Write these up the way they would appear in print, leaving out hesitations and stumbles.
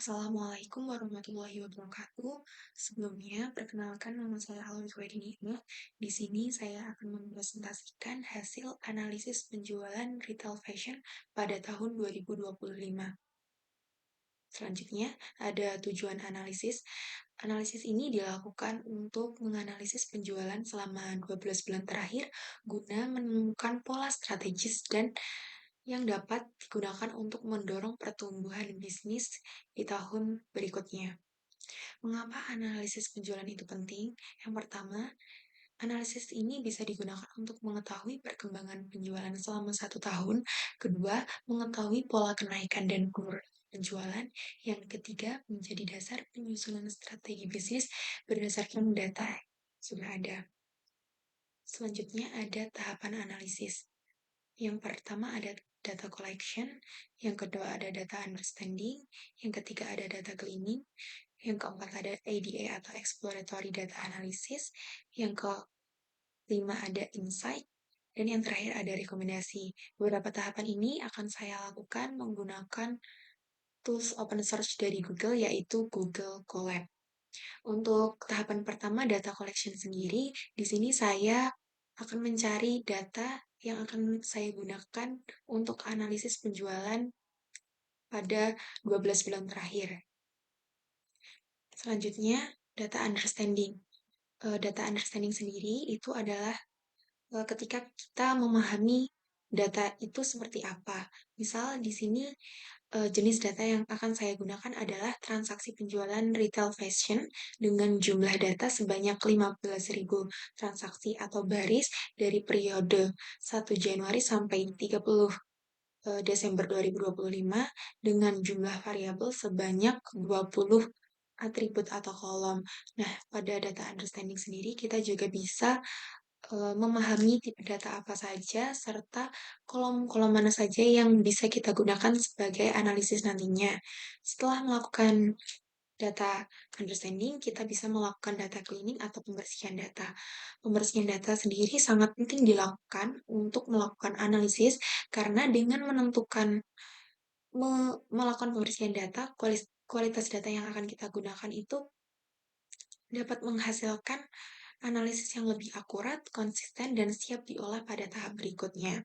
Assalamualaikum warahmatullahi wabarakatuh. Sebelumnya, perkenalkan nama saya Alwi Wediningrum. Di sini saya akan mempresentasikan hasil analisis penjualan retail fashion pada tahun 2025. Selanjutnya, ada tujuan analisis. Analisis ini dilakukan untuk menganalisis penjualan selama 12 bulan terakhir guna menemukan pola strategis dan yang dapat digunakan untuk mendorong pertumbuhan bisnis di tahun berikutnya. Mengapa analisis penjualan itu penting? Yang pertama, analisis ini bisa digunakan untuk mengetahui perkembangan penjualan selama 1 tahun. Kedua, mengetahui pola kenaikan dan penurunan penjualan. Yang ketiga, menjadi dasar penyusunan strategi bisnis berdasarkan data yang sudah ada. Selanjutnya ada tahapan analisis. Yang pertama ada data collection, yang kedua ada data understanding, yang ketiga ada data cleaning, yang keempat ada ADA atau exploratory data analysis, yang kelima ada insight, dan yang terakhir ada rekomendasi. Beberapa tahapan ini akan saya lakukan menggunakan tools open source dari Google, yaitu Google Colab. Untuk tahapan pertama, data collection sendiri, di sini saya akan mencari data yang akan saya gunakan untuk analisis penjualan pada 12 bulan terakhir. Selanjutnya, data understanding. Data understanding sendiri itu adalah ketika kita memahami data itu seperti apa. Misal di sini jenis data yang akan saya gunakan adalah transaksi penjualan retail fashion dengan jumlah data sebanyak 15.000 transaksi atau baris dari periode 1 Januari sampai 30 Desember 2025 dengan jumlah variabel sebanyak 20 atribut atau kolom. Nah, pada data understanding sendiri kita juga bisa memahami tipe data apa saja, serta kolom-kolom mana saja yang bisa kita gunakan sebagai analisis nantinya. Setelah melakukan data understanding, kita bisa melakukan data cleaning atau pembersihan data. Pembersihan data sendiri sangat penting dilakukan untuk melakukan analisis, karena dengan melakukan pembersihan data, kualitas data yang akan kita gunakan itu dapat menghasilkan analisis yang lebih akurat, konsisten, dan siap diolah pada tahap berikutnya.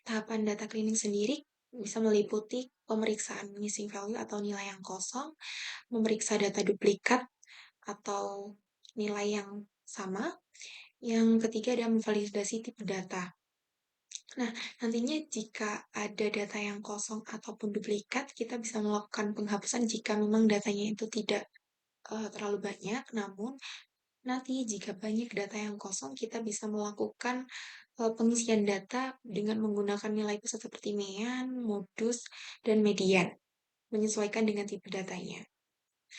Tahapan data cleaning sendiri bisa meliputi pemeriksaan missing value atau nilai yang kosong, memeriksa data duplikat atau nilai yang sama. Yang ketiga ada memvalidasi tipe data. Nah, nantinya jika ada data yang kosong ataupun duplikat, kita bisa melakukan penghapusan jika memang datanya itu tidak terlalu banyak. Namun, nanti jika banyak data yang kosong, kita bisa melakukan pengisian data dengan menggunakan nilai pusat seperti mean, modus, dan median, menyesuaikan dengan tipe datanya.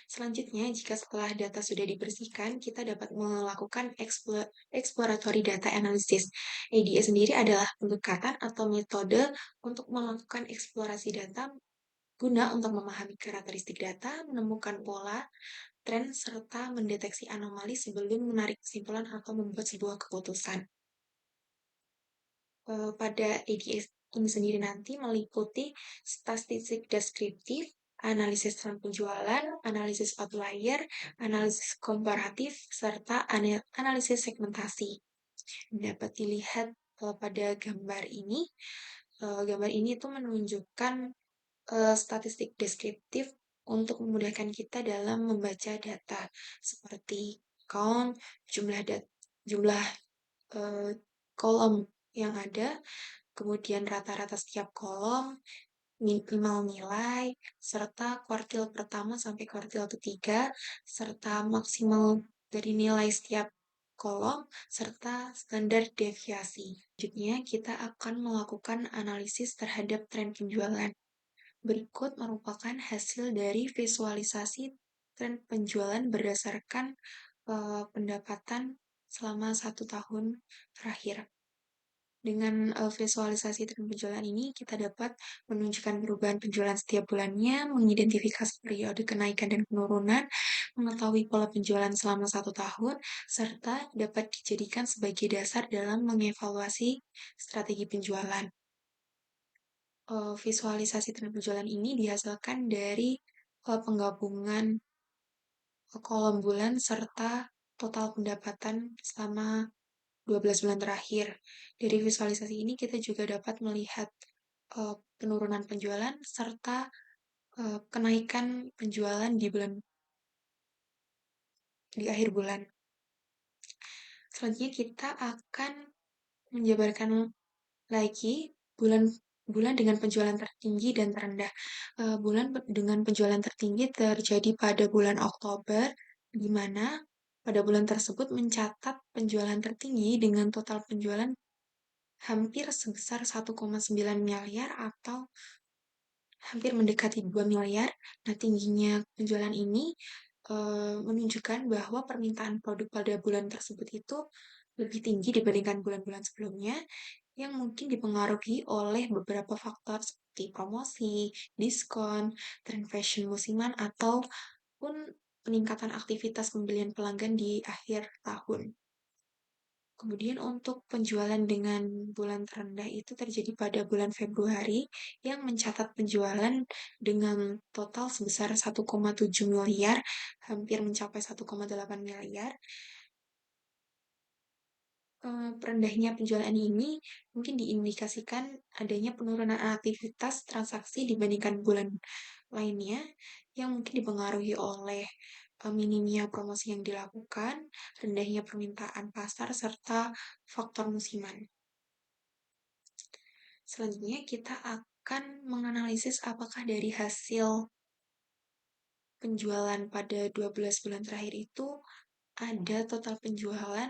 Selanjutnya, jika setelah data sudah dibersihkan, kita dapat melakukan exploratory data analysis. EDA sendiri adalah pendekatan atau metode untuk melakukan eksplorasi data guna untuk memahami karakteristik data, menemukan pola, tren, serta mendeteksi anomali sebelum menarik kesimpulan atau membuat sebuah keputusan. Pada ADS ini sendiri nanti meliputi statistik deskriptif, analisis tren penjualan, analisis outlier, analisis komparatif, serta analisis segmentasi. Dapat dilihat pada gambar ini. Gambar ini tuh menunjukkan statistik deskriptif untuk memudahkan kita dalam membaca data seperti count, jumlah kolom yang ada, kemudian rata-rata setiap kolom, minimal nilai, serta kuartil pertama sampai kuartil ketiga, serta maksimal dari nilai setiap kolom, serta standar deviasi. Selanjutnya, kita akan melakukan analisis terhadap tren penjualan. Berikut merupakan hasil dari visualisasi tren penjualan berdasarkan pendapatan selama 1 tahun terakhir. Dengan visualisasi tren penjualan ini, kita dapat menunjukkan perubahan penjualan setiap bulannya, mengidentifikasi periode kenaikan dan penurunan, mengetahui pola penjualan selama 1 tahun, serta dapat dijadikan sebagai dasar dalam mengevaluasi strategi penjualan. Visualisasi tren penjualan ini dihasilkan dari penggabungan kolom bulan serta total pendapatan selama 12 bulan terakhir. Dari visualisasi ini kita juga dapat melihat penurunan penjualan serta kenaikan penjualan di akhir bulan. Selanjutnya kita akan menjabarkan lagi bulan dengan penjualan tertinggi dan terendah. Bulan dengan penjualan tertinggi terjadi pada bulan Oktober, di mana pada bulan tersebut mencatat penjualan tertinggi dengan total penjualan hampir sebesar 1,9 miliar atau hampir mendekati 2 miliar. Nah, tingginya penjualan ini menunjukkan bahwa permintaan produk pada bulan tersebut itu lebih tinggi dibandingkan bulan-bulan sebelumnya, yang mungkin dipengaruhi oleh beberapa faktor seperti promosi, diskon, tren fashion musiman, ataupun peningkatan aktivitas pembelian pelanggan di akhir tahun. Kemudian untuk penjualan dengan bulan terendah itu terjadi pada bulan Februari yang mencatat penjualan dengan total sebesar 1,7 miliar, hampir mencapai 1,8 miliar. Rendahnya penjualan ini mungkin diindikasikan adanya penurunan aktivitas transaksi dibandingkan bulan lainnya yang mungkin dipengaruhi oleh minimnya promosi yang dilakukan, rendahnya permintaan pasar, serta faktor musiman. Selanjutnya kita akan menganalisis apakah dari hasil penjualan pada 12 bulan terakhir itu ada total penjualan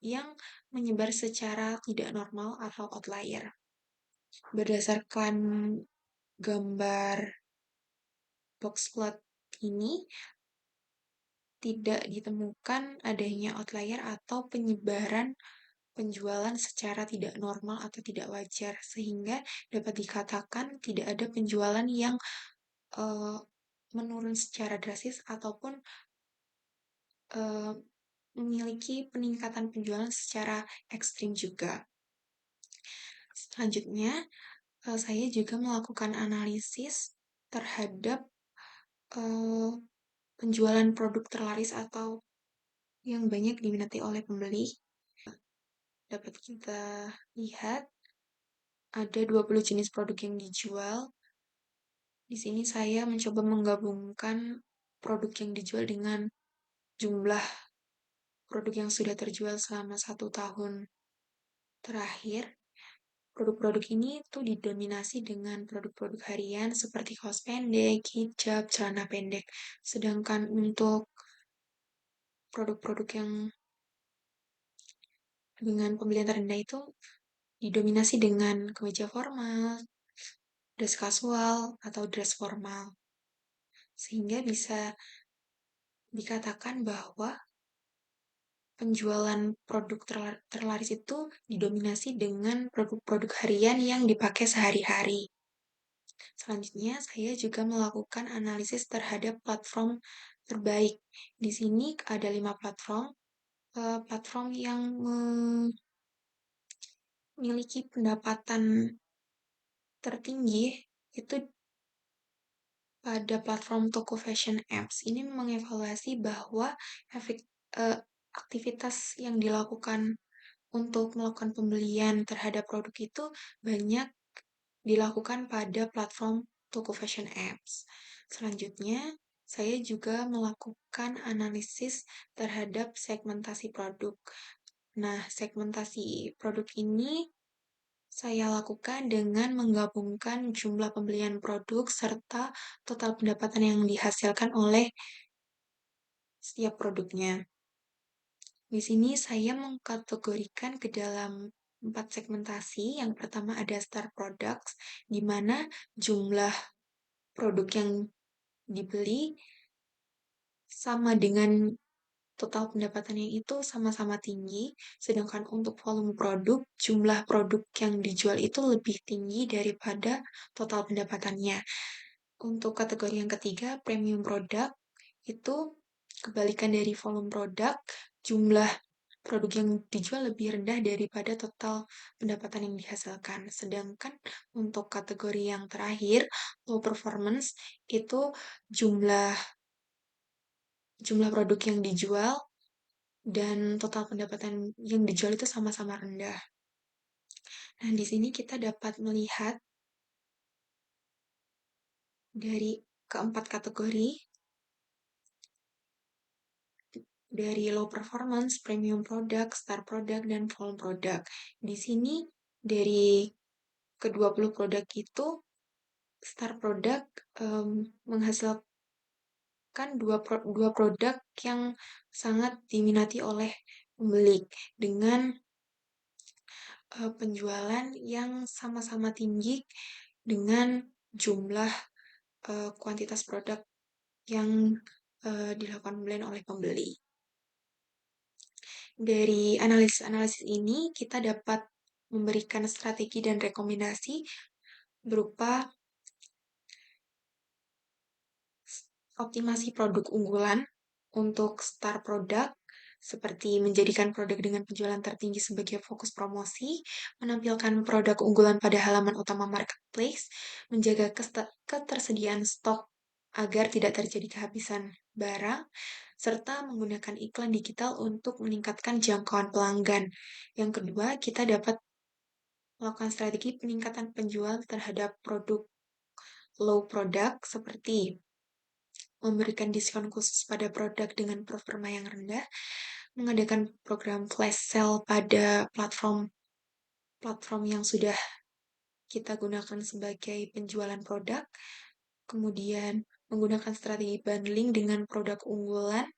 yang menyebar secara tidak normal atau outlier. Berdasarkan gambar box plot ini, tidak ditemukan adanya outlier atau penyebaran penjualan secara tidak normal atau tidak wajar, sehingga dapat dikatakan tidak ada penjualan yang menurun secara drastis ataupun memiliki peningkatan penjualan secara ekstrim juga. Selanjutnya, saya juga melakukan analisis terhadap penjualan produk terlaris atau yang banyak diminati oleh pembeli. Dapat kita lihat ada 20 jenis produk yang dijual. Di sini saya mencoba menggabungkan produk yang dijual dengan jumlah produk yang sudah terjual selama 1 tahun terakhir. Produk-produk ini tuh didominasi dengan produk-produk harian seperti kaos pendek, hijab, celana pendek. Sedangkan untuk produk-produk yang dengan pembelian terendah itu didominasi dengan kemeja formal, dress casual, atau dress formal. Sehingga bisa dikatakan bahwa penjualan produk terlaris itu didominasi dengan produk-produk harian yang dipakai sehari-hari. Selanjutnya, saya juga melakukan analisis terhadap platform terbaik. Di sini ada 5 platform. Platform yang memiliki pendapatan tertinggi itu pada platform toko fashion apps. Ini mengevaluasi bahwa aktivitas yang dilakukan untuk melakukan pembelian terhadap produk itu banyak dilakukan pada platform toko fashion apps. Selanjutnya, saya juga melakukan analisis terhadap segmentasi produk. Nah, segmentasi produk ini saya lakukan dengan menggabungkan jumlah pembelian produk serta total pendapatan yang dihasilkan oleh setiap produknya. Di sini saya mengkategorikan ke dalam 4 segmentasi. Yang pertama ada star products, di mana jumlah produk yang dibeli sama dengan total pendapatannya itu sama-sama tinggi, sedangkan untuk volume produk, jumlah produk yang dijual itu lebih tinggi daripada total pendapatannya. Untuk kategori yang ketiga, premium product, itu kebalikan dari volume produk, jumlah produk yang dijual lebih rendah daripada total pendapatan yang dihasilkan. Sedangkan untuk kategori yang terakhir, low performance, itu jumlah jumlah produk yang dijual dan total pendapatan yang dijual itu sama-sama rendah. Nah, di sini kita dapat melihat dari keempat kategori, dari low performance, premium product, star product, dan volume product. Di sini dari ke-20 produk itu, star product menghasilkan dua produk yang sangat diminati oleh pembeli dengan penjualan yang sama-sama tinggi dengan jumlah kuantitas produk yang dilakukan pembelian oleh pembeli. Dari analisis-analisis ini, kita dapat memberikan strategi dan rekomendasi berupa optimasi produk unggulan untuk star produk, seperti menjadikan produk dengan penjualan tertinggi sebagai fokus promosi, menampilkan produk unggulan pada halaman utama marketplace, menjaga ketersediaan stok agar tidak terjadi kehabisan barang, serta menggunakan iklan digital untuk meningkatkan jangkauan pelanggan. Yang kedua, kita dapat melakukan strategi peningkatan penjual terhadap produk low product seperti memberikan diskon khusus pada produk dengan performa yang rendah, mengadakan program flash sale pada platform yang sudah kita gunakan sebagai penjualan produk, kemudian menggunakan strategi bundling dengan produk unggulan,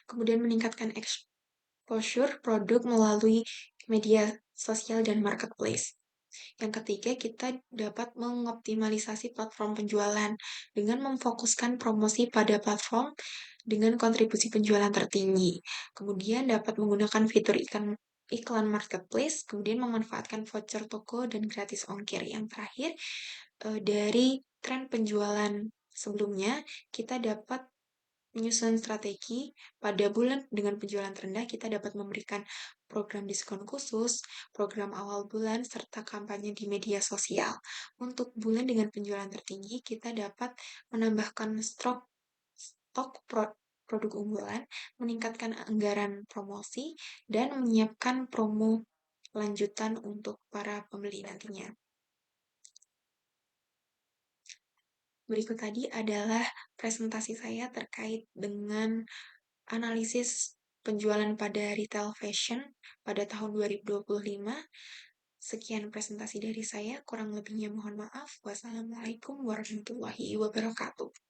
kemudian meningkatkan exposure produk melalui media sosial dan marketplace. Yang ketiga, kita dapat mengoptimalisasi platform penjualan dengan memfokuskan promosi pada platform dengan kontribusi penjualan tertinggi. Kemudian dapat menggunakan fitur iklan marketplace, kemudian memanfaatkan voucher toko dan gratis ongkir. Yang terakhir, dari tren penjualan sebelumnya, kita dapat menyusun strategi pada bulan dengan penjualan terendah, kita dapat memberikan program diskon khusus, program awal bulan, serta kampanye di media sosial. Untuk bulan dengan penjualan tertinggi, kita dapat menambahkan stok produk unggulan, meningkatkan anggaran promosi, dan menyiapkan promo lanjutan untuk para pembeli nantinya. Berikut tadi adalah presentasi saya terkait dengan analisis penjualan pada retail fashion pada tahun 2025. Sekian presentasi dari saya, kurang lebihnya mohon maaf. Wassalamualaikum warahmatullahi wabarakatuh.